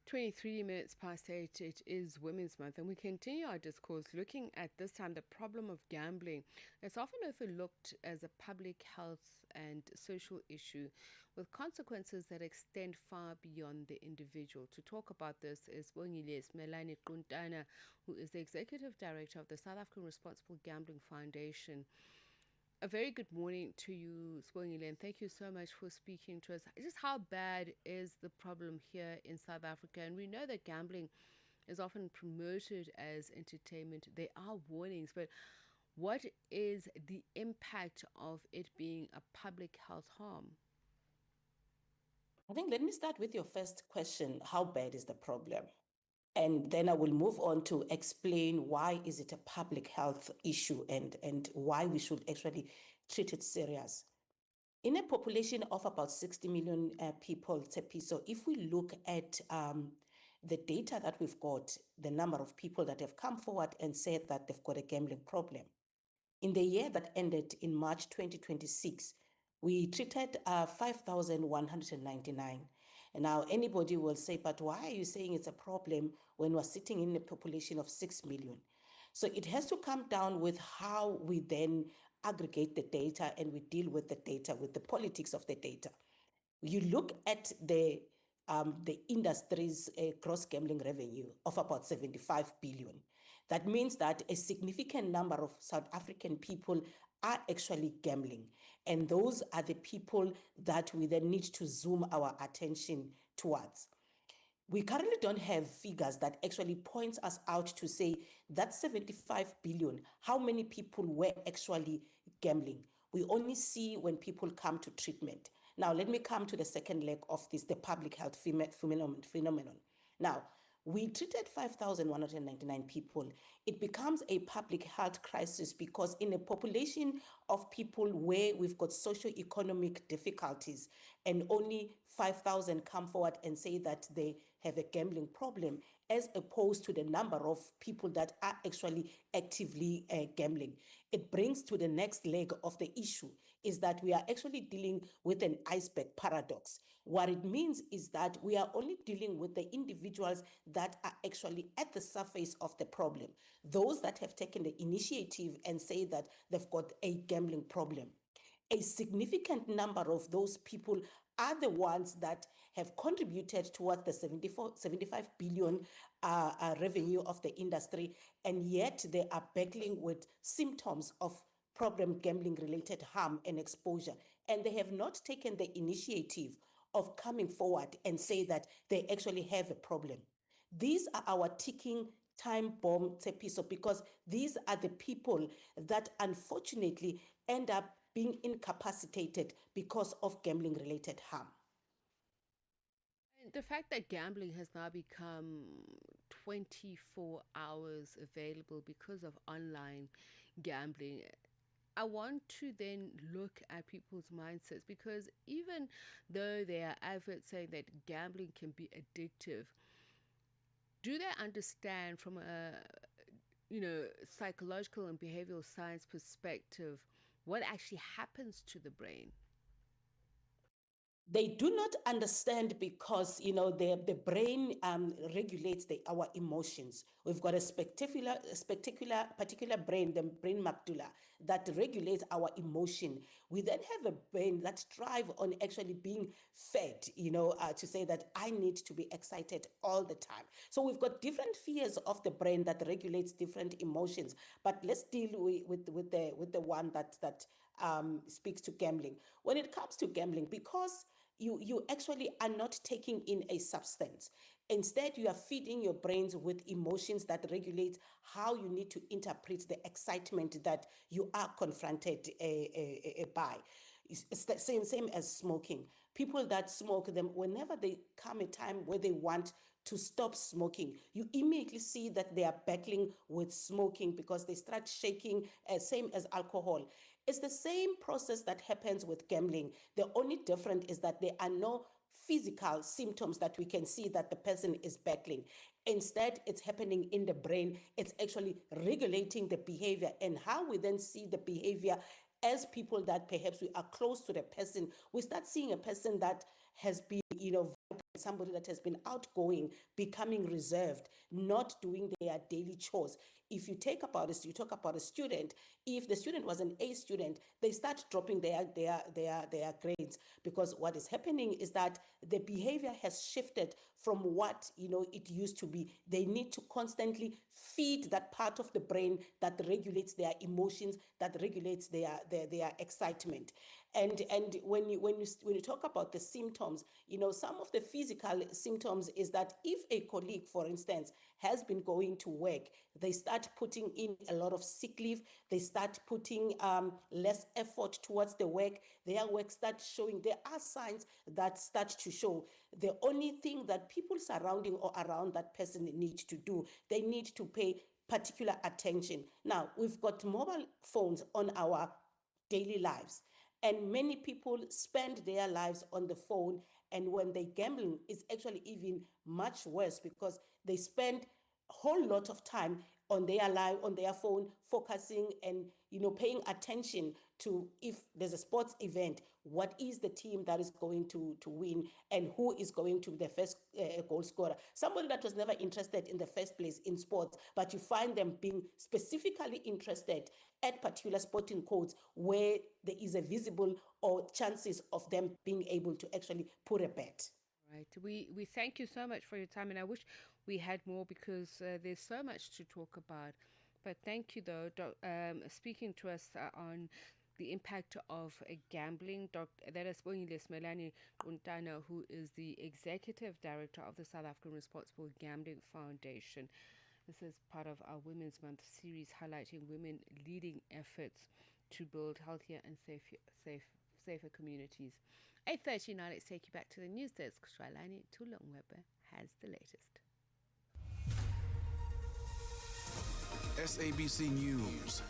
23 minutes past 8, it is Women's Month, and we continue our discourse looking at this time the problem of gambling. It's often overlooked as a public health and social issue with consequences that extend far beyond the individual. To talk about this is Masimanyane, who is the Executive Director of the South African Responsible Gambling Foundation. A very good morning to you, Sibongile, and thank you so much for speaking to us. Just how bad is the problem here in South Africa? And we know that gambling is often promoted as entertainment. There are warnings, but what is the impact of it being a public health harm? I think let me start with your first question. How bad is the problem? And then I will move on to explain why is it a public health issue and why we should actually treat it serious. In a population of about 60 million people, Tsepi, so if we look at the data that we've got, the number of people that have come forward and said that they've got a gambling problem. In the year that ended in March 2026, we treated 5,199. And now anybody will say, but why are you saying it's a problem when we're sitting in a population of 6 million? So it has to come down with how we then aggregate the data and we deal with the data, with the politics of the data. You look at the industry's gross gambling revenue of about 75 billion. That means that a significant number of South African people are actually gambling. And those are the people that we then need to zoom our attention towards. We currently don't have figures that actually points us out to say that 75 billion, how many people were actually gambling. We only see when people come to treatment. Now, let me come to the second leg of this, the public health phenomenon. Now, we treated 5,199 people. It becomes a public health crisis because in a population of people where we've got socio-economic difficulties and only 5,000 come forward and say that they have a gambling problem, as opposed to the number of people that are actually actively gambling. It brings to the next leg of the issue is that we are actually dealing with an iceberg paradox. What it means is that we are only dealing with the individuals that are actually at the surface of the problem, those that have taken the initiative and say that they've got a gambling problem. A significant number of those people are the ones that have contributed towards the 75 billion revenue of the industry, and yet they are battling with symptoms of problem gambling related harm and exposure, and they have not taken the initiative of coming forward and say that they actually have a problem. These are our ticking time bomb, Tsepiso, because these are the people that unfortunately end up being incapacitated because of gambling related harm. And the fact that gambling has now become 24 hours available because of online gambling, I want to then look at people's mindsets, because even though there are adverts saying that gambling can be addictive, do they understand from a psychological and behavioral science perspective what actually happens to the brain? They do not understand because the brain regulates our emotions. We've got a particular brain, the brain macula, that regulates our emotion. We then have a brain that thrives on actually being fed, to say that I need to be excited all the time. So we've got different spheres of the brain that regulates different emotions. But let's deal with the one that speaks to gambling. When it comes to gambling, because you actually are not taking in a substance. Instead, you are feeding your brains with emotions that regulate how you need to interpret the excitement that you are confronted by. It's the same as smoking. People that smoke, them whenever they come a time where they want to stop smoking, you immediately see that they are battling with smoking because they start shaking, same as alcohol. It's the same process that happens with gambling. The only difference is that there are no physical symptoms that we can see that the person is battling. Instead, it's happening in the brain. It's actually regulating the behavior, and how we then see the behavior as people that perhaps we are close to the person. We start seeing a person that has been, somebody that has been outgoing becoming reserved, not doing their daily chores. If you talk about a student, if the student was an A student, they start dropping their grades, because what is happening is that the behavior has shifted from what it used to be. They need to constantly feed that part of the brain that regulates their emotions, that regulates their excitement. And when you talk about the symptoms, some of the physical symptoms is that if a colleague, for instance, has been going to work, they start putting in a lot of sick leave, they start putting less effort towards the work, their work starts showing, there are signs that start to show. The only thing that people surrounding or around that person need to do, they need to pay particular attention. Now, we've got mobile phones on our daily lives, and many people spend their lives on the phone, and when they gambling, it's actually even much worse, because they spend a whole lot of time on their life, on their phone, focusing and paying attention to, if there's a sports event, what is the team that is going to win, and who is going to be the first goal scorer. Somebody that was never interested in the first place in sports, but you find them being specifically interested at particular sporting codes where there is a visible or chances of them being able to actually put a bet. Right. We thank you so much for your time, and I wish we had more, because there's so much to talk about. But thank you, though, speaking to us on the impact of gambling. That is Masimanyane, who is the executive director of the South African Responsible Gambling Foundation. This is part of our Women's Month series, highlighting women leading efforts to build healthier and safer communities. 8:30 now. Let's take you back to the news desk. Shwalani Tulongwebe has the latest. SABC News.